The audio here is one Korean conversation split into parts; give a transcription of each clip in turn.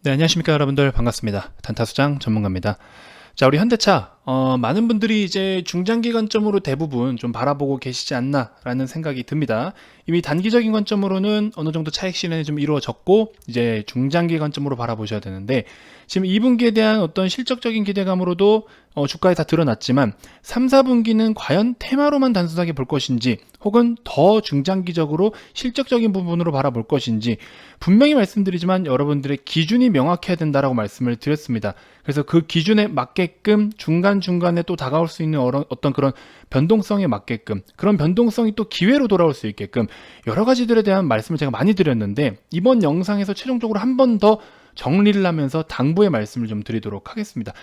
네, 안녕하십니까 여러분들, 반갑습니다. 단타수장 전문가입니다. 자, 우리 현대차 많은 분들이 이제 중장기 관점으로 대부분 좀 바라보고 계시지 않나 라는 생각이 듭니다. 이미 단기적인 관점으로는 어느 정도 차익 실현이 좀 이루어졌고 이제 중장기 관점으로 바라보셔야 되는데, 지금 2분기에 대한 어떤 실적적인 기대감으로도 주가에 다 드러났지만 3, 4분기는 과연 테마로만 단순하게 볼 것인지 혹은 더 중장기적으로 실적적인 부분으로 바라볼 것인지 분명히 말씀드리지만 여러분들의 기준이 명확해야 된다라고 말씀을 드렸습니다. 그래서 그 기준에 맞게끔 중간중간에 또 다가올 수 있는 어떤 그런 변동성에 맞게끔, 그런 변동성이 또 기회로 돌아올 수 있게끔 여러 가지들에 대한 말씀을 제가 많이 드렸는데, 이번 영상에서 최종적으로 한 번 더 정리를 하면서 당부의 말씀을 좀 드리도록 하겠습니다.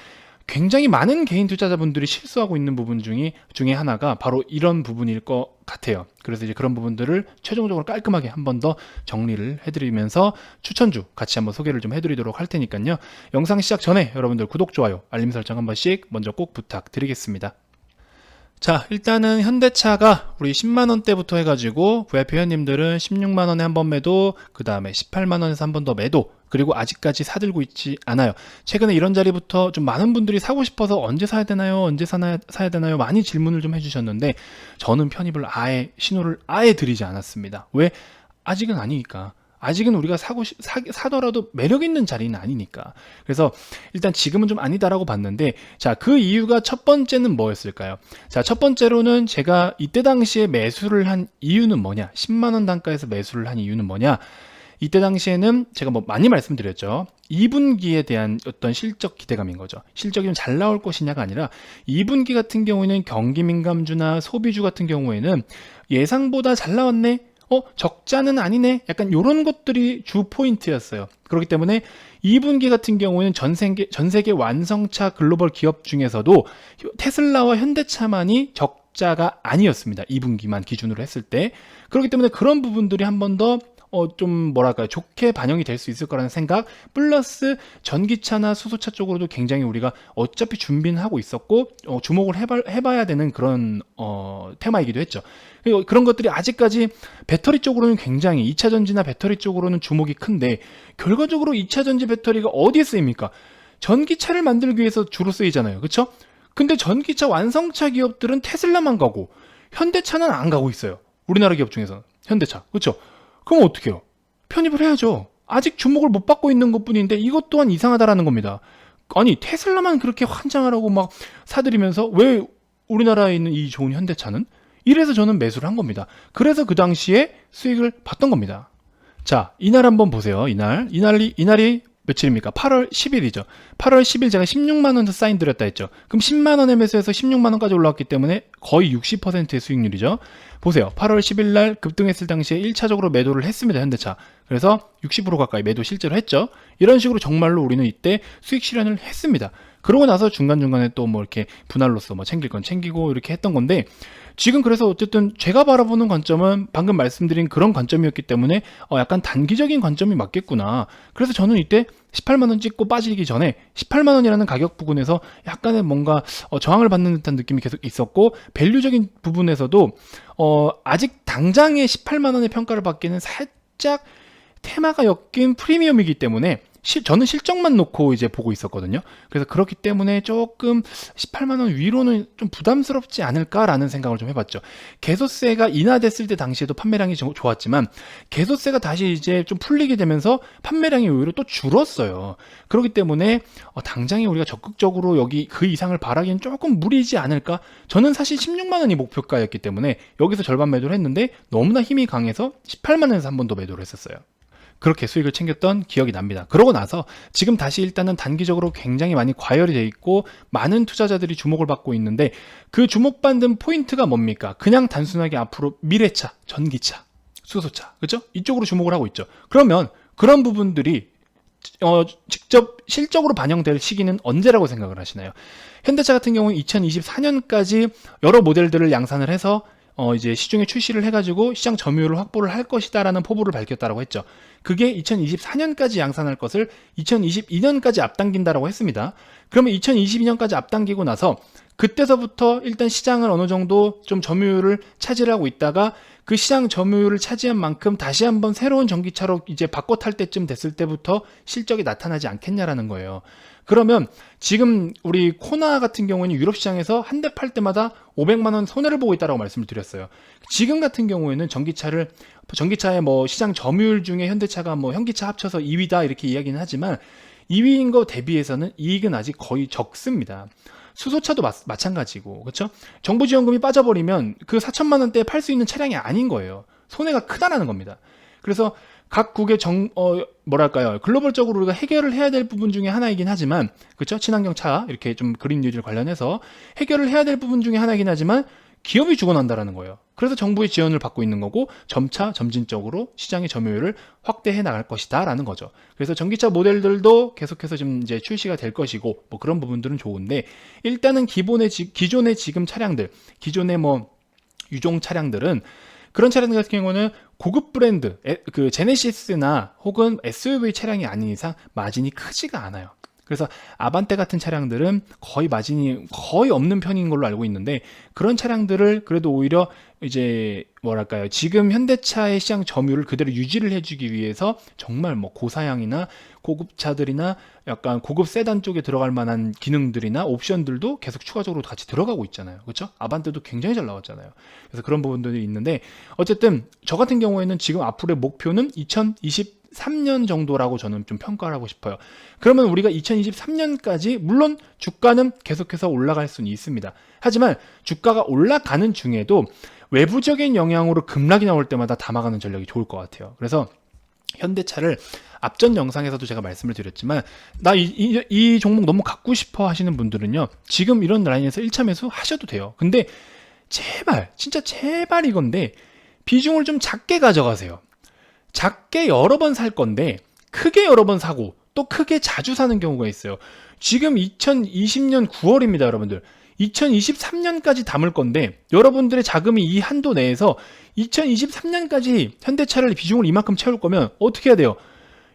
굉장히 많은 개인 투자자분들이 실수하고 있는 부분 중에 하나가 바로 이런 부분일 것 같아요. 그래서 이제 그런 부분들을 최종적으로 깔끔하게 한 번 더 정리를 해드리면서 추천주 같이 한번 소개를 좀 해드리도록 할 테니까요. 영상 시작 전에 여러분들 구독, 좋아요, 알림 설정 한 번씩 먼저 꼭 부탁드리겠습니다. 자, 일단은 현대차가 우리 10만원대부터 해가지고 VIP 회원님들은 16만원에 한 번 매도, 그 다음에 18만원에서 한 번 더 매도, 그리고 아직까지 사들고 있지 않아요. 최근에 이런 자리부터 좀 많은 분들이 사고 싶어서 언제 사야 되나요? 언제 사야 되나요? 많이 질문을 좀 해주셨는데, 저는 편입을 신호를 아예 드리지 않았습니다. 왜? 아직은 아니니까. 아직은 우리가 사더라도 매력 있는 자리는 아니니까. 그래서 일단 지금은 좀 아니다라고 봤는데, 자, 그 이유가 첫 번째는 뭐였을까요? 자, 첫 번째로는 제가 이때 당시에 매수를 한 이유는 뭐냐? 10만원 단가에서 매수를 한 이유는 뭐냐? 이때 당시에는 제가 뭐 많이 말씀드렸죠. 2분기에 대한 어떤 실적 기대감인 거죠. 실적이 좀 잘 나올 것이냐가 아니라 2분기 같은 경우에는 경기 민감주나 소비주 같은 경우에는 예상보다 잘 나왔네? 적자는 아니네? 약간 이런 것들이 주 포인트였어요. 그렇기 때문에 2분기 같은 경우에는 전 세계 완성차 글로벌 기업 중에서도 테슬라와 현대차만이 적자가 아니었습니다. 2분기만 기준으로 했을 때. 그렇기 때문에 그런 부분들이 한 번 더 좀 뭐랄까요, 좋게 반영이 될 수 있을 거라는 생각, 플러스 전기차나 수소차 쪽으로도 굉장히 우리가 어차피 준비는 하고 있었고 주목을 해봐야 되는 그런 테마이기도 했죠. 그리고 그런 것들이 아직까지 배터리 쪽으로는 굉장히 2차 전지나 배터리 쪽으로는 주목이 큰데, 결과적으로 2차 전지 배터리가 어디에 쓰입니까? 전기차를 만들기 위해서 주로 쓰이잖아요. 그렇죠? 근데 전기차 완성차 기업들은 테슬라만 가고 현대차는 안 가고 있어요. 우리나라 기업 중에서는 현대차. 그렇죠? 그럼 어떻게 해요? 편입을 해야죠. 아직 주목을 못 받고 있는 것뿐인데 이것 또한 이상하다라는 겁니다. 아니, 테슬라만 그렇게 환장하라고 막 사들이면서 왜 우리나라에 있는 이 좋은 현대차는? 이래서 저는 매수를 한 겁니다. 그래서 그 당시에 수익을 봤던 겁니다. 자, 이날 한번 보세요. 이날이 며칠입니까? 8월 10일이죠. 8월 10일 제가 16만원 더 사인 드렸다 했죠. 그럼 10만원에 매수해서 16만원까지 올라왔기 때문에 거의 60%의 수익률이죠. 보세요. 8월 10일 날 급등했을 당시에 1차적으로 매도를 했습니다. 현대차. 그래서 60% 가까이 매도 실제로 했죠. 이런 식으로 정말로 우리는 이때 수익 실현을 했습니다. 그러고 나서 중간중간에 또 뭐 이렇게 분할로서 뭐 챙길 건 챙기고 이렇게 했던 건데, 지금 그래서 어쨌든 제가 바라보는 관점은 방금 말씀드린 그런 관점이었기 때문에 약간 단기적인 관점이 맞겠구나. 그래서 저는 이때 18만원 찍고 빠지기 전에 18만원이라는 가격 부분에서 약간의 뭔가 저항을 받는 듯한 느낌이 계속 있었고, 밸류적인 부분에서도 아직 당장의 18만원의 평가를 받기는 살짝 테마가 엮인 프리미엄이기 때문에 저는 실적만 놓고 이제 보고 있었거든요. 그래서 그렇기 때문에 조금 18만원 위로는 좀 부담스럽지 않을까라는 생각을 좀 해봤죠. 개소세가 인하됐을 때 당시에도 판매량이 좋았지만, 개소세가 다시 이제 좀 풀리게 되면서 판매량이 오히려 또 줄었어요. 그렇기 때문에 당장에 우리가 적극적으로 여기 그 이상을 바라기엔 조금 무리지 않을까? 저는 사실 16만원이 목표가였기 때문에 여기서 절반 매도를 했는데 너무나 힘이 강해서 18만원에서 한 번 더 매도를 했었어요. 그렇게 수익을 챙겼던 기억이 납니다. 그러고 나서 지금 다시 일단은 단기적으로 굉장히 많이 과열이 돼 있고 많은 투자자들이 주목을 받고 있는데, 그 주목받는 포인트가 뭡니까? 그냥 단순하게 앞으로 미래차, 전기차, 수소차, 그렇죠? 이쪽으로 주목을 하고 있죠. 그러면 그런 부분들이 직접 실적으로 반영될 시기는 언제라고 생각을 하시나요? 현대차 같은 경우는 2024년까지 여러 모델들을 양산을 해서 이제 시중에 출시를 해가지고 시장 점유율을 확보를 할 것이다라는 포부를 밝혔다라고 했죠. 그게 2024년까지 양산할 것을 2022년까지 앞당긴다라고 했습니다. 그러면 2022년까지 앞당기고 나서 그때서부터 일단 시장을 어느 정도 좀 점유율을 차지하고 있다가 그 시장 점유율을 차지한 만큼 다시 한번 새로운 전기차로 이제 바꿔 탈 때쯤 됐을 때부터 실적이 나타나지 않겠냐라는 거예요. 그러면 지금 우리 코나 같은 경우에는 유럽 시장에서 한 대 팔 때마다 500만 원 손해를 보고 있다고 말씀을 드렸어요. 지금 같은 경우에는 전기차의 뭐 시장 점유율 중에 현대차가 뭐 현기차 합쳐서 2위다 이렇게 이야기는 하지만 2위인 거 대비해서는 이익은 아직 거의 적습니다. 수소차도 마찬가지고, 그렇죠? 정부지원금이 빠져버리면 그 4천만 원대에 팔 수 있는 차량이 아닌 거예요. 손해가 크다라는 겁니다. 그래서 각국의 뭐랄까요, 글로벌적으로 우리가 해결을 해야 될 부분 중에 하나이긴 하지만, 그렇죠? 친환경 차 이렇게 좀 그린 뉴딜 관련해서 해결을 해야 될 부분 중에 하나이긴 하지만 기업이 죽어난다라는 거예요. 그래서 정부의 지원을 받고 있는 거고 점차 점진적으로 시장의 점유율을 확대해 나갈 것이다 라는 거죠. 그래서 전기차 모델들도 계속해서 좀 이제 출시가 될 것이고 뭐 그런 부분들은 좋은데, 일단은 기존의 지금 차량들, 기존의 뭐 유종 차량들은, 그런 차량 같은 경우는 고급 브랜드 그 제네시스나 혹은 SUV 차량이 아닌 이상 마진이 크지가 않아요. 그래서 아반떼 같은 차량들은 거의 마진이 거의 없는 편인 걸로 알고 있는데, 그런 차량들을 그래도 오히려 이제 뭐랄까요, 지금 현대차의 시장 점유율을 그대로 유지를 해주기 위해서 정말 뭐 고사양이나 고급차들이나 약간 고급 세단 쪽에 들어갈 만한 기능들이나 옵션들도 계속 추가적으로 같이 들어가고 있잖아요. 그렇죠? 아반떼도 굉장히 잘 나왔잖아요. 그래서 그런 부분들이 있는데, 어쨌든 저 같은 경우에는 지금 앞으로의 목표는 2023년 정도라고 저는 좀 평가를 하고 싶어요. 그러면 우리가 2023년까지 물론 주가는 계속해서 올라갈 수는 있습니다. 하지만 주가가 올라가는 중에도 외부적인 영향으로 급락이 나올 때마다 담아가는 전략이 좋을 것 같아요. 그래서 현대차를 앞전 영상에서도 제가 말씀을 드렸지만, 나 이 종목 너무 갖고 싶어 하시는 분들은요, 지금 이런 라인에서 1차 매수 하셔도 돼요. 근데 제발, 진짜 제발 이건데 비중을 좀 작게 가져가세요. 작게 여러 번 살 건데 크게 여러 번 사고 또 크게 자주 사는 경우가 있어요. 지금 2020년 9월입니다, 여러분들. 2023년까지 담을 건데 여러분들의 자금이 이 한도 내에서 2023년까지 현대차를 비중을 이만큼 채울 거면 어떻게 해야 돼요?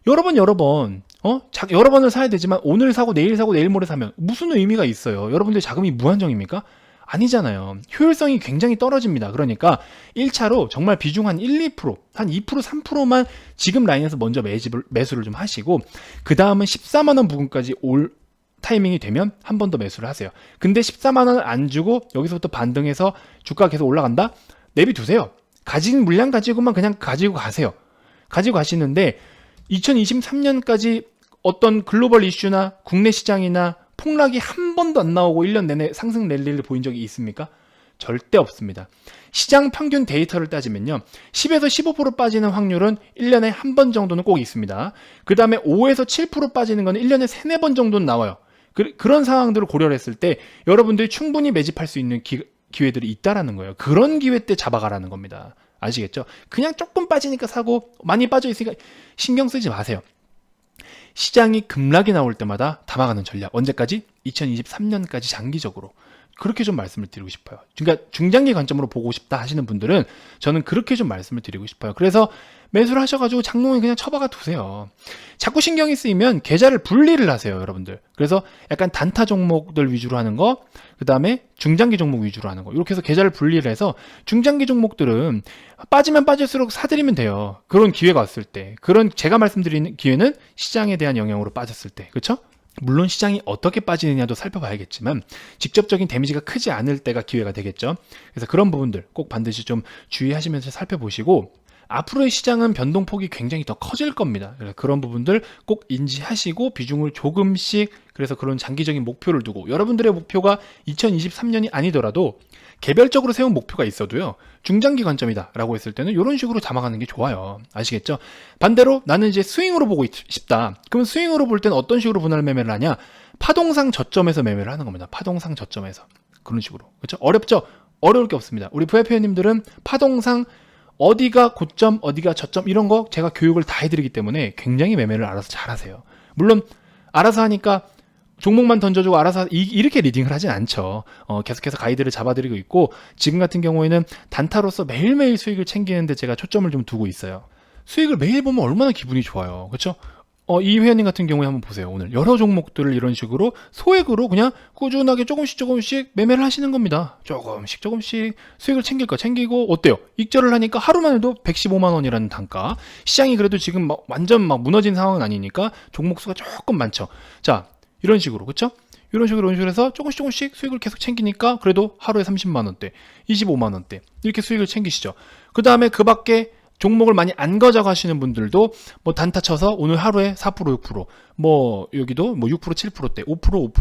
여러 번 여러 번을 사야 되지만 오늘 사고 내일 사고 내일 모레 사면 무슨 의미가 있어요? 여러분들 자금이 무한정입니까? 아니잖아요. 효율성이 굉장히 떨어집니다. 그러니까 1차로 정말 비중 한 1, 2%, 한 2%, 3%만 지금 라인에서 먼저 매수를 좀 하시고, 그 다음은 14만 원 부근까지 올 타이밍이 되면 한 번 더 매수를 하세요. 근데 14만 원을 안 주고 여기서부터 반등해서 주가가 계속 올라간다? 내비두세요. 가진 물량 가지고만 그냥 가지고 가세요. 가지고 가시는데 2023년까지 어떤 글로벌 이슈나 국내 시장이나 폭락이 한 번도 안 나오고 1년 내내 상승 랠리를 보인 적이 있습니까? 절대 없습니다. 시장 평균 데이터를 따지면요, 10에서 15% 빠지는 확률은 1년에 한 번 정도는 꼭 있습니다. 그 다음에 5에서 7% 빠지는 건 1년에 3, 4번 정도는 나와요. 그런 상황들을 고려를 했을 때 여러분들이 충분히 매집할 수 있는 기회들이 있다라는 거예요. 그런 기회 때 잡아가라는 겁니다. 아시겠죠? 그냥 조금 빠지니까 사고 많이 빠져 있으니까 신경 쓰지 마세요. 시장이 급락이 나올 때마다 담아가는 전략. 언제까지? 2023년까지 장기적으로. 그렇게 좀 말씀을 드리고 싶어요. 그러니까 중장기 관점으로 보고 싶다 하시는 분들은 저는 그렇게 좀 말씀을 드리고 싶어요. 그래서 매수를 하셔가지고 장롱에 그냥 처박아 두세요. 자꾸 신경이 쓰이면 계좌를 분리를 하세요, 여러분들. 그래서 약간 단타 종목들 위주로 하는 거, 그 다음에 중장기 종목 위주로 하는 거, 이렇게 해서 계좌를 분리를 해서 중장기 종목들은 빠지면 빠질수록 사들이면 돼요. 그런 기회가 왔을 때. 그런 제가 말씀드리는 기회는 시장에 대한 영향으로 빠졌을 때. 그렇죠? 물론 시장이 어떻게 빠지느냐도 살펴봐야겠지만 직접적인 데미지가 크지 않을 때가 기회가 되겠죠. 그래서 그런 부분들 꼭 반드시 좀 주의하시면서 살펴보시고, 앞으로의 시장은 변동폭이 굉장히 더 커질 겁니다. 그래서 그런 부분들 꼭 인지하시고 비중을 조금씩, 그래서 그런 장기적인 목표를 두고, 여러분들의 목표가 2023년이 아니더라도 개별적으로 세운 목표가 있어도요, 중장기 관점이다 라고 했을 때는 이런 식으로 담아가는 게 좋아요. 아시겠죠? 반대로 나는 이제 스윙으로 보고 싶다. 그럼 스윙으로 볼 때는 어떤 식으로 분할 매매를 하냐? 파동상 저점에서 매매를 하는 겁니다. 파동상 저점에서. 그런 식으로. 그렇죠? 어렵죠? 어려울 게 없습니다. 우리 VIP님들은 파동상 어디가 고점, 어디가 저점, 이런 거 제가 교육을 다 해드리기 때문에 굉장히 매매를 알아서 잘 하세요. 물론 알아서 하니까 종목만 던져주고 알아서 이렇게 리딩을 하진 않죠. 계속해서 가이드를 잡아드리고 있고, 지금 같은 경우에는 단타로서 매일매일 수익을 챙기는데 제가 초점을 좀 두고 있어요. 수익을 매일 보면 얼마나 기분이 좋아요. 그렇죠? 이 회원님 같은 경우에 한번 보세요. 오늘 여러 종목들을 이런 식으로 소액으로 그냥 꾸준하게 조금씩 매매를 하시는 겁니다. 조금씩 수익을 챙길 거 챙기고, 어때요? 익절을 하니까 하루만 해도 115만 원이라는 단가. 시장이 그래도 지금 완전 무너진 상황은 아니니까 종목 수가 조금 많죠. 자, 이런 식으로, 그쵸? 이런 식으로 해서 조금씩 수익을 계속 챙기니까 그래도 하루에 30만 원대, 25만 원대 이렇게 수익을 챙기시죠. 그 다음에 그 밖에 종목을 많이 안 가져가시는 분들도 단타 쳐서 오늘 하루에 4%, 6%, 여기도 6%, 7%대, 5%,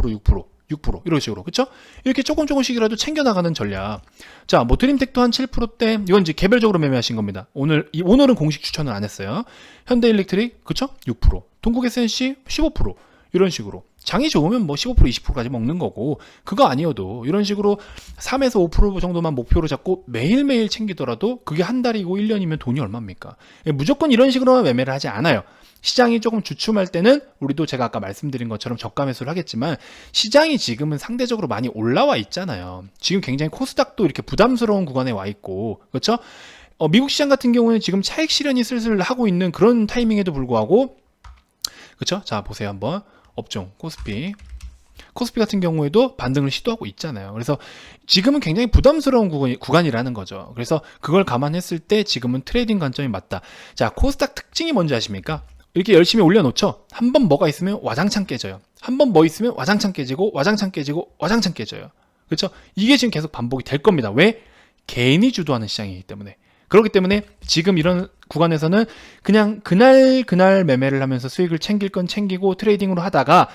6% 이런 식으로, 그쵸? 이렇게 조금씩이라도 챙겨나가는 전략. 자, 드림텍도 한 7%대, 이건 이제 개별적으로 매매하신 겁니다. 오늘은 공식 추천을 안 했어요. 현대일렉트릭, 그쵸? 6%, 동국 SNC 15%, 이런 식으로. 장이 좋으면 15%, 20%까지 먹는 거고, 그거 아니어도 이런 식으로 3에서 5% 정도만 목표로 잡고 매일매일 챙기더라도 그게 한 달이고 1년이면 돈이 얼마입니까? 무조건 이런 식으로만 매매를 하지 않아요. 시장이 조금 주춤할 때는 우리도 제가 아까 말씀드린 것처럼 저가 매수를 하겠지만, 시장이 지금은 상대적으로 많이 올라와 있잖아요. 지금 굉장히 코스닥도 이렇게 부담스러운 구간에 와 있고, 그렇죠? 미국 시장 같은 경우는 지금 차익 실현이 슬슬 하고 있는 그런 타이밍에도 불구하고, 그렇죠? 자, 보세요 한번. 업종 코스피 같은 경우에도 반등을 시도하고 있잖아요. 그래서 지금은 굉장히 부담스러운 구간이라는 거죠. 그래서 그걸 감안했을 때 지금은 트레이딩 관점이 맞다. 자, 코스닥 특징이 뭔지 아십니까? 이렇게 열심히 올려놓죠. 한번 뭐가 있으면 와장창 깨져요. 한번 뭐 있으면 와장창 깨지고 와장창 깨져요. 그렇죠? 이게 지금 계속 반복이 될 겁니다. 왜? 개인이 주도하는 시장이기 때문에. 그렇기 때문에 지금 이런 구간에서는 그냥 그날 매매를 하면서 수익을 챙길 건 챙기고 트레이딩으로 하다가,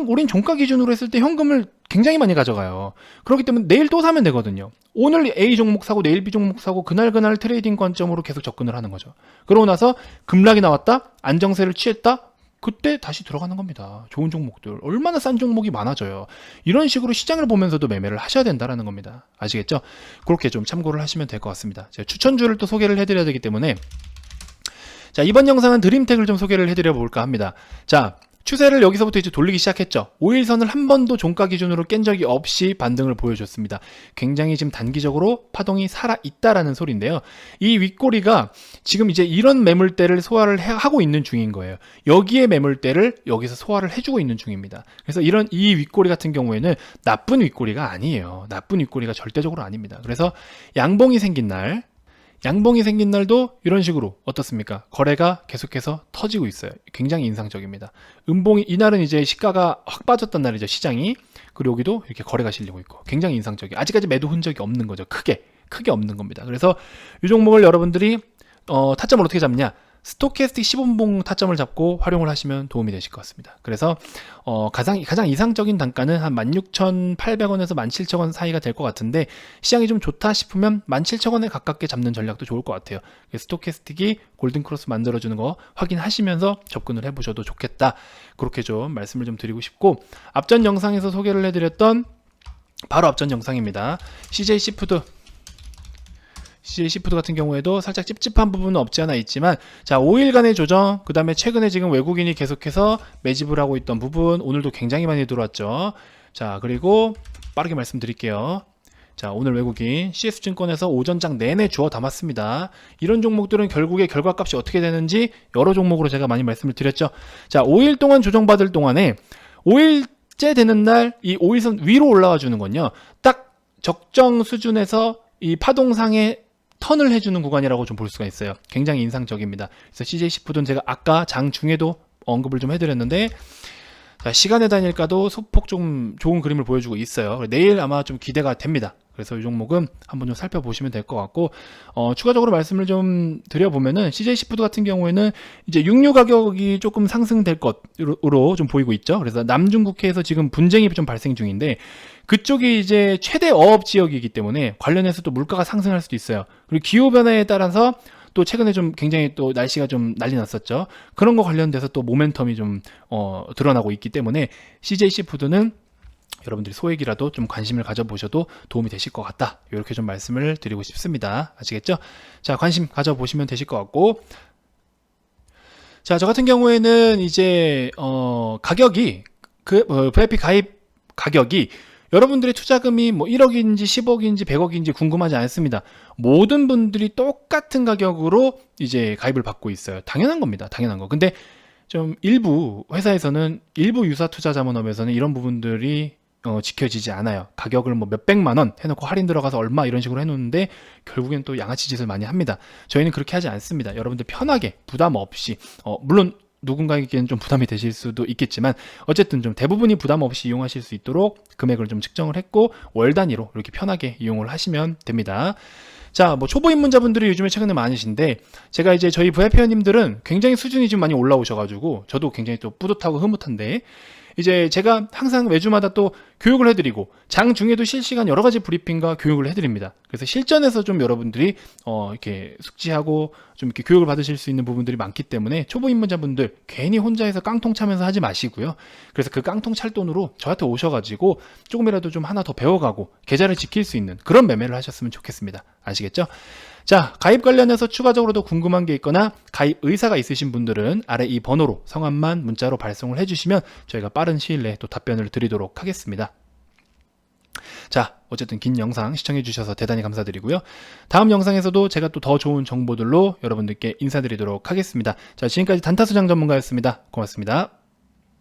우린 종가 기준으로 했을 때 현금을 굉장히 많이 가져가요. 그렇기 때문에 내일 또 사면 되거든요. 오늘 A 종목 사고 내일 B 종목 사고 그날 트레이딩 관점으로 계속 접근을 하는 거죠. 그러고 나서 급락이 나왔다, 안정세를 취했다, 그때 다시 들어가는 겁니다. 좋은 종목들, 얼마나 싼 종목이 많아져요. 이런 식으로 시장을 보면서도 매매를 하셔야 된다는 겁니다. 아시겠죠? 그렇게 좀 참고를 하시면 될 것 같습니다. 제가 추천주를 또 소개를 해드려야 되기 때문에, 자, 이번 영상은 드림텍을 좀 소개를 해드려 볼까 합니다. 자, 추세를 여기서부터 이제 돌리기 시작했죠. 5일선을 한 번도 종가 기준으로 깬 적이 없이 반등을 보여줬습니다. 굉장히 지금 단기적으로 파동이 살아있다라는 소리인데요. 이 윗꼬리가 지금 이제 이런 매물대를 소화를 하고 있는 중인 거예요. 여기에 매물대를 여기서 소화를 해주고 있는 중입니다. 그래서 이 윗꼬리 같은 경우에는 나쁜 윗꼬리가 아니에요. 나쁜 윗꼬리가 절대적으로 아닙니다. 그래서 양봉이 생긴 날도 이런 식으로 어떻습니까? 거래가 계속해서 터지고 있어요. 굉장히 인상적입니다. 이날은 이제 시가가 확 빠졌던 날이죠, 시장이. 그리고 여기도 이렇게 거래가 실리고 있고 굉장히 인상적이에요. 아직까지 매도 흔적이 없는 거죠. 크게 없는 겁니다. 그래서 이 종목을 여러분들이 타점을 어떻게 잡냐? 스토캐스틱 15분봉 타점을 잡고 활용을 하시면 도움이 되실 것 같습니다. 그래서 가장 이상적인 단가는 한 16,800원에서 17,000원 사이가 될 것 같은데, 시장이 좀 좋다 싶으면 17,000원에 가깝게 잡는 전략도 좋을 것 같아요. 스토캐스틱이 골든크로스 만들어주는 거 확인하시면서 접근을 해보셔도 좋겠다. 그렇게 좀 말씀을 좀 드리고 싶고, 앞전 영상에서 소개를 해드렸던 바로 앞전 영상입니다. CJ 시푸드 같은 경우에도 살짝 찝찝한 부분은 없지 않아 있지만, 자, 5일간의 조정, 그 다음에 최근에 지금 외국인이 계속해서 매집을 하고 있던 부분, 오늘도 굉장히 많이 들어왔죠. 자, 그리고 빠르게 말씀드릴게요. 자, 오늘 외국인 CS증권에서 오전장 내내 주워 담았습니다. 이런 종목들은 결국에 결과값이 어떻게 되는지 여러 종목으로 제가 많이 말씀을 드렸죠. 자, 5일 동안 조정받을 동안에 5일째 되는 날 이 5일선 위로 올라와 주는 건요, 딱 적정 수준에서 이 파동상의 턴을 해주는 구간이라고 좀 볼 수가 있어요. 굉장히 인상적입니다. 그래서 CJ 시푸드는 제가 아까 장 중에도 언급을 좀 해드렸는데, 자, 시간의 단일가도 소폭 좀 좋은 그림을 보여주고 있어요. 내일 아마 좀 기대가 됩니다. 그래서 이 종목은 한번 좀 살펴보시면 될 것 같고, 추가적으로 말씀을 좀 드려보면은 CJ 시푸드 같은 경우에는 이제 육류 가격이 조금 상승될 것으로 좀 보이고 있죠. 그래서 남중국해에서 지금 분쟁이 좀 발생 중인데, 그쪽이 이제 최대 어업 지역이기 때문에 관련해서 또 물가가 상승할 수도 있어요. 그리고 기후 변화에 따라서 또 최근에 좀 굉장히 또 날씨가 좀 난리 났었죠. 그런 거 관련돼서 또 모멘텀이 좀 드러나고 있기 때문에 CJ 시푸드는 여러분들이 소액이라도 좀 관심을 가져보셔도 도움이 되실 것 같다. 이렇게 좀 말씀을 드리고 싶습니다. 아시겠죠? 자, 관심 가져보시면 되실 것 같고, 자, 저 같은 경우에는 이제 가격이 VIP 가입 가격이 여러분들의 투자금이 1억인지 10억인지 100억인지 궁금하지 않습니다. 모든 분들이 똑같은 가격으로 이제 가입을 받고 있어요. 당연한 겁니다. 당연한 거. 근데 좀 일부 회사에서는 일부 유사투자자문업에서는 이런 부분들이 지켜지지 않아요. 가격을 뭐 몇백만 원 해놓고 할인 들어가서 얼마 이런 식으로 해놓는데 결국엔 또 양아치 짓을 많이 합니다. 저희는 그렇게 하지 않습니다. 여러분들 편하게 부담 없이 물론 누군가에게는 좀 부담이 되실 수도 있겠지만 어쨌든 좀 대부분이 부담 없이 이용하실 수 있도록 금액을 좀 측정을 했고 월 단위로 이렇게 편하게 이용을 하시면 됩니다. 자, 뭐 초보 입문자분들이 요즘에 최근에 많으신데 제가 이제 저희 VIP 회원님들은 굉장히 수준이 좀 많이 올라오셔가지고 저도 굉장히 또 뿌듯하고 흐뭇한데 이제 제가 항상 매주마다 또 교육을 해드리고 장중에도 실시간 여러 가지 브리핑과 교육을 해드립니다. 그래서 실전에서 좀 여러분들이 이렇게 숙지하고 좀 이렇게 교육을 받으실 수 있는 부분들이 많기 때문에 초보 입문자분들 괜히 혼자해서 깡통 차면서 하지 마시고요. 그래서 그 깡통 찰 돈으로 저한테 오셔가지고 조금이라도 좀 하나 더 배워가고 계좌를 지킬 수 있는 그런 매매를 하셨으면 좋겠습니다. 아시겠죠? 자, 가입 관련해서 추가적으로 더 궁금한 게 있거나 가입 의사가 있으신 분들은 아래 이 번호로 성함만 문자로 발송을 해주시면 저희가 빠른 시일 내에 또 답변을 드리도록 하겠습니다. 자, 어쨌든 긴 영상 시청해 주셔서 대단히 감사드리고요. 다음 영상에서도 제가 또 더 좋은 정보들로 여러분들께 인사드리도록 하겠습니다. 자, 지금까지 단타수장 전문가였습니다. 고맙습니다.